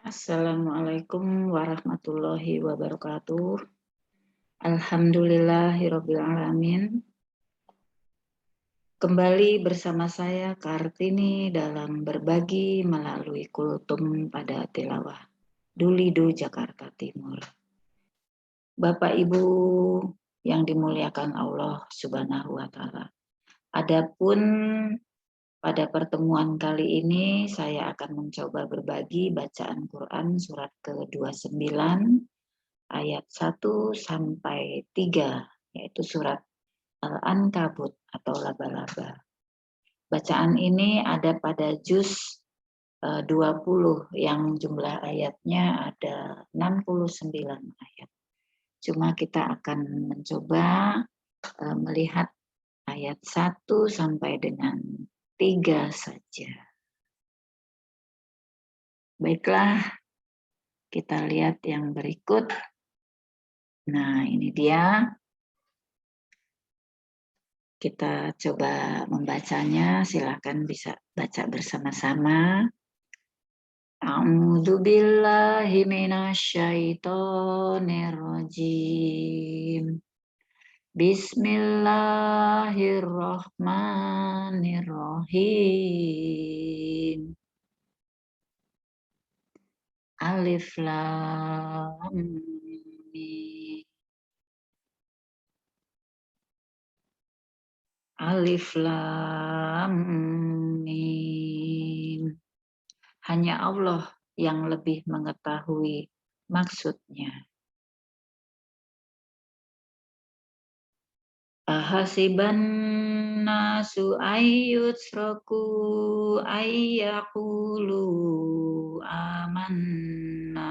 Assalamualaikum warahmatullahi wabarakatuh. Alhamdulillahirabbil alamin. Kembali bersama saya Kartini dalam berbagi melalui kultum pada tilawah Dulido Jakarta Timur. Bapak Ibu yang dimuliakan Allah Subhanahu wa taala. Adapun pada pertemuan kali ini saya akan mencoba berbagi bacaan Quran surat ke-29 ayat 1 sampai 3, yaitu surat Al-Ankabut atau laba-laba. Bacaan ini ada pada juz 20 yang jumlah ayatnya ada 69 ayat. Cuma kita akan mencoba melihat ayat 1 sampai dengan 3 saja. Baiklah, kita lihat yang berikut. Nah, ini dia. Kita coba membacanya, silakan bisa baca bersama-sama. A'udzu billahi minasyaitonir rajim. Bismillahirrahmanirrahim. Alif lam mim. Alif lam mim. Hanya Allah yang lebih mengetahui maksudnya. Ahasiban nasu ayyutraku ayyaqulu amanna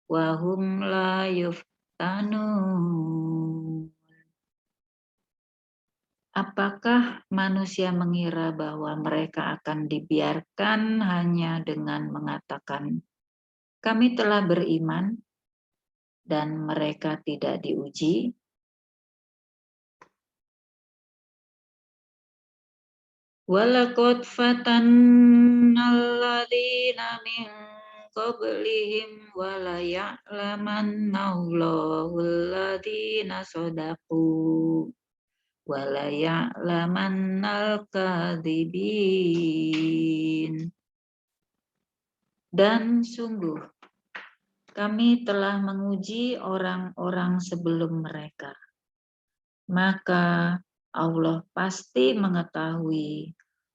wa hum la yuftanun. Apakah manusia mengira bahwa mereka akan dibiarkan hanya dengan mengatakan, kami telah beriman, dan mereka tidak diuji? Walaqad fatannal ladzina min qablihim wa la ya'lamannallahu alladzina shadaqu wa la ya'lamannal kadzibin. Dan sungguh kami telah menguji orang-orang sebelum mereka, maka Allah pasti mengetahui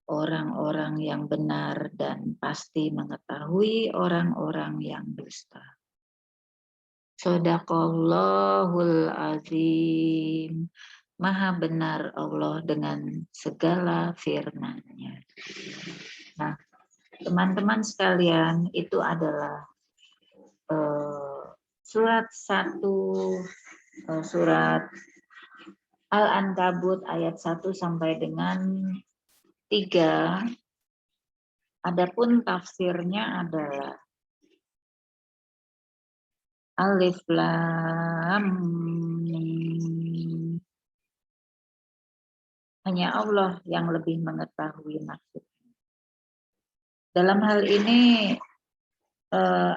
orang-orang yang benar dan pasti mengetahui orang-orang yang dusta. Shadaqallahul azim. Maha benar Allah dengan segala firman-Nya. Nah, teman-teman sekalian, itu adalah surat 1, surat Al-Ankabut ayat 1 sampai dengan 3. Adapun tafsirnya adalah Alif Lam Mim. Hanya Allah yang lebih mengetahui maksudnya. Dalam hal ini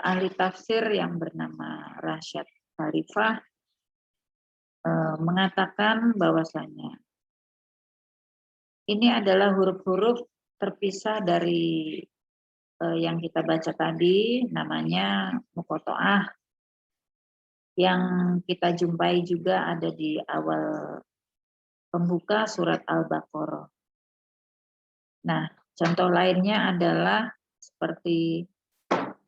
ahli tafsir yang bernama Rasyad Khalifah mengatakan bahwasanya ini adalah huruf-huruf terpisah dari yang kita baca tadi, namanya muqoto'ah, yang kita jumpai juga ada di awal pembuka surat Al-Baqarah. Nah, contoh lainnya adalah seperti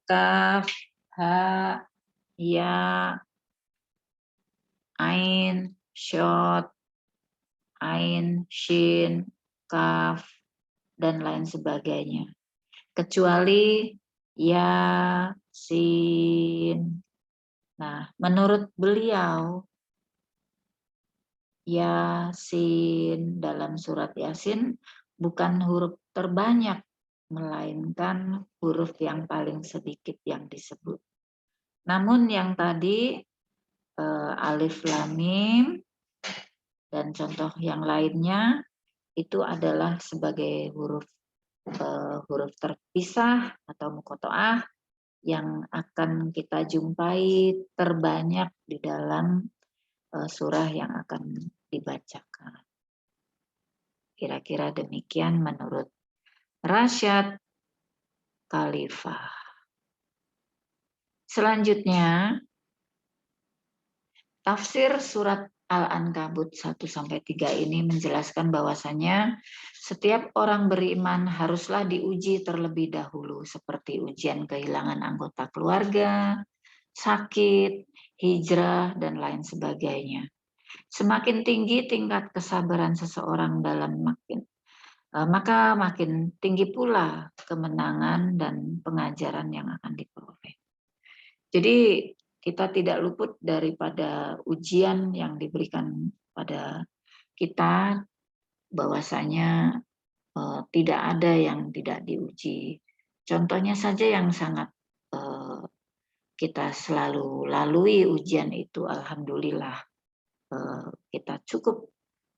kaf, ha, ya, ain, syot, ain, shin, kaf, dan lain sebagainya. Kecuali ya, sin. Nah, menurut beliau, Yasin dalam surat Yasin bukan huruf terbanyak, melainkan huruf yang paling sedikit yang disebut. Namun yang tadi alif lam mim dan contoh yang lainnya itu adalah sebagai huruf terpisah atau muqoto'ah yang akan kita jumpai terbanyak di dalam surah yang akan dibacakan. Kira-kira demikian menurut Rasyad Khalifah. Selanjutnya, tafsir surat Al-Ankabut 1-3 ini menjelaskan bahwasanya setiap orang beriman haruslah diuji terlebih dahulu seperti ujian kehilangan anggota keluarga, sakit, hijrah, dan lain sebagainya. Semakin tinggi tingkat kesabaran seseorang maka makin tinggi pula kemenangan dan pengajaran yang akan diperoleh. Jadi kita tidak luput daripada ujian yang diberikan pada kita, bahwasanya tidak ada yang tidak diuji. Contohnya saja yang sangat kita selalu lalui ujian itu, alhamdulillah kita cukup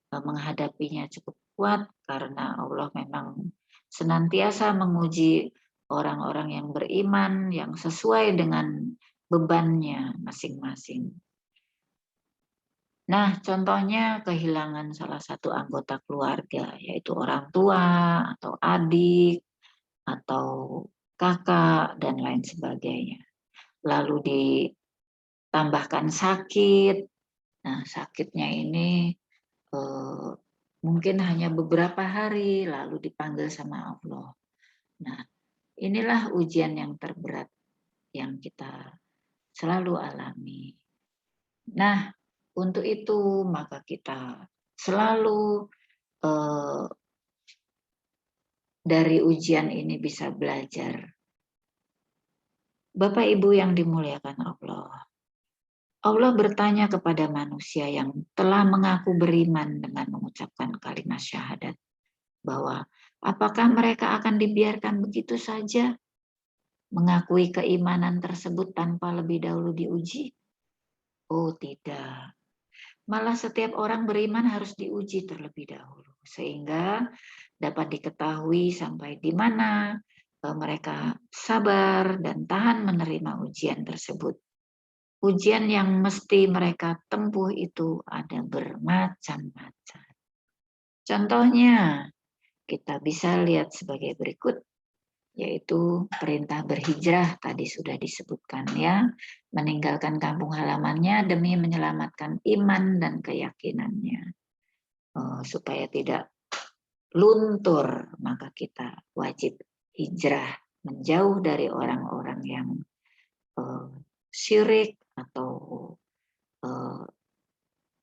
menghadapinya cukup kuat karena Allah memang senantiasa menguji orang-orang yang beriman yang sesuai dengan bebannya masing-masing. Nah, contohnya kehilangan salah satu anggota keluarga, yaitu orang tua atau adik atau kakak dan lain sebagainya. Lalu ditambahkan sakit. Nah, sakitnya ini mungkin hanya beberapa hari lalu dipanggil sama Allah. Nah, inilah ujian yang terberat yang kita selalu alami. Nah, untuk itu maka kita selalu dari ujian ini bisa belajar. Bapak Ibu yang dimuliakan Allah, Allah bertanya kepada manusia yang telah mengaku beriman dengan mengucapkan kalimat syahadat, bahwa apakah mereka akan dibiarkan begitu saja mengakui keimanan tersebut tanpa lebih dahulu diuji? Oh tidak. Malah setiap orang beriman harus diuji terlebih dahulu, sehingga dapat diketahui sampai di mana mereka sabar dan tahan menerima ujian tersebut. Ujian yang mesti mereka tempuh itu ada bermacam-macam. Contohnya, kita bisa lihat sebagai berikut, yaitu perintah berhijrah tadi sudah disebutkan ya, meninggalkan kampung halamannya demi menyelamatkan iman dan keyakinannya. Supaya tidak luntur, maka kita wajib hijrah menjauh dari orang-orang yang syirik atau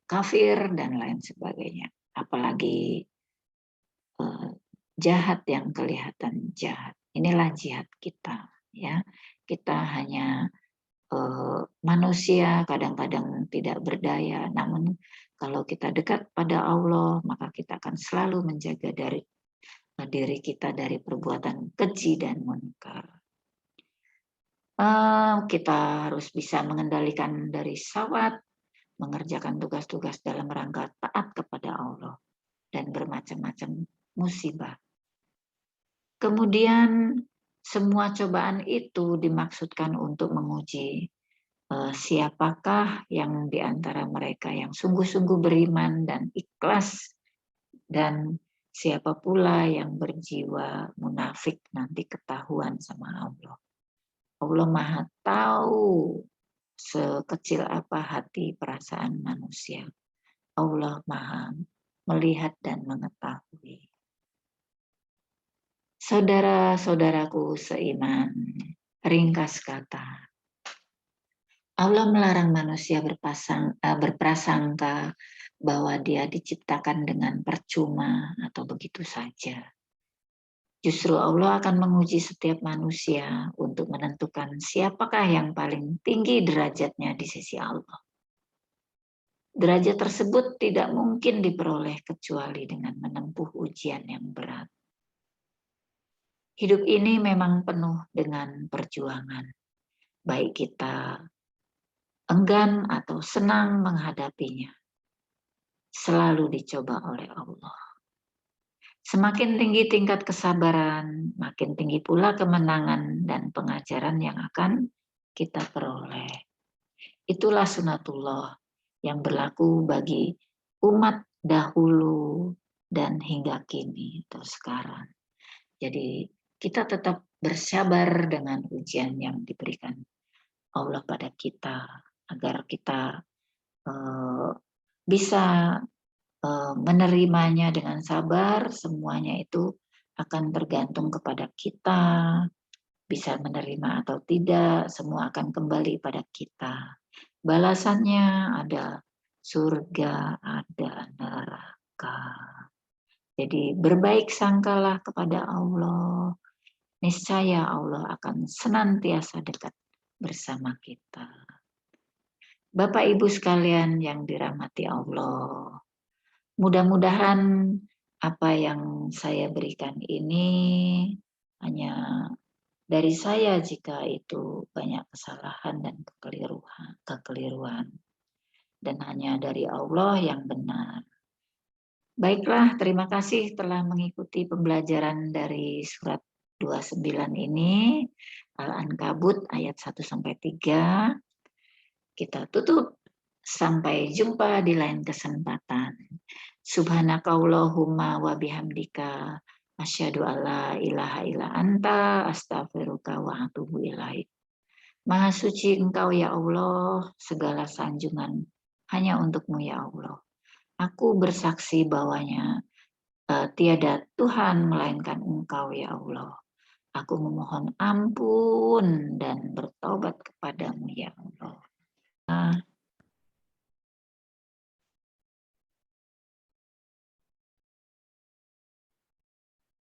kafir dan lain sebagainya. Apalagi jahat yang kelihatan jahat. Inilah jihad kita, ya. Kita hanya manusia kadang-kadang tidak berdaya, namun kalau kita dekat pada Allah, maka kita akan selalu menjaga diri kita dari perbuatan keji dan munkar. Kita harus bisa mengendalikan dari syahwat, mengerjakan tugas-tugas dalam rangka taat kepada Allah, dan bermacam-macam musibah. Kemudian semua cobaan itu dimaksudkan untuk menguji siapakah yang di antara mereka yang sungguh-sungguh beriman dan ikhlas, dan siapa pula yang berjiwa munafik nanti ketahuan sama Allah. Allah Maha tahu sekecil apa hati perasaan manusia. Allah Maha melihat dan mengetahui. Saudara-saudaraku seiman, ringkas kata, Allah melarang manusia berprasangka bahwa dia diciptakan dengan percuma atau begitu saja. Justru Allah akan menguji setiap manusia untuk menentukan siapakah yang paling tinggi derajatnya di sisi Allah. Derajat tersebut tidak mungkin diperoleh kecuali dengan menempuh ujian yang berat. Hidup ini memang penuh dengan perjuangan, baik kita enggan atau senang menghadapinya. Selalu dicoba oleh Allah. Semakin tinggi tingkat kesabaran, makin tinggi pula kemenangan dan pengajaran yang akan kita peroleh. Itulah sunatullah yang berlaku bagi umat dahulu dan hingga kini atau sekarang. Jadi kita tetap bersabar dengan ujian yang diberikan Allah pada kita agar kita bisa menerimanya dengan sabar. Semuanya itu akan tergantung kepada kita, bisa menerima atau tidak, semua akan kembali pada kita. Balasannya ada surga, ada neraka. Jadi berbaik sangkalah kepada Allah, niscaya Allah akan senantiasa dekat bersama kita. Bapak Ibu sekalian yang dirahmati Allah, mudah-mudahan apa yang saya berikan ini hanya dari saya jika itu banyak kesalahan dan kekeliruan dan hanya dari Allah yang benar. Baiklah, terima kasih telah mengikuti pembelajaran dari surat 29 ini, Al-Ankabut ayat 1-3. Kita tutup. Sampai jumpa di lain kesempatan. Subhanakallahumma wa bihamdika asyhadu alla ilaha illa anta astaghfiruka wa atubu ilaik. Maha suci Engkau ya Allah, segala sanjungan hanya untuk-Mu ya Allah. Aku bersaksi bahwanya tiada Tuhan melainkan Engkau ya Allah. Aku memohon ampun dan bertobat kepadamu ya Allah.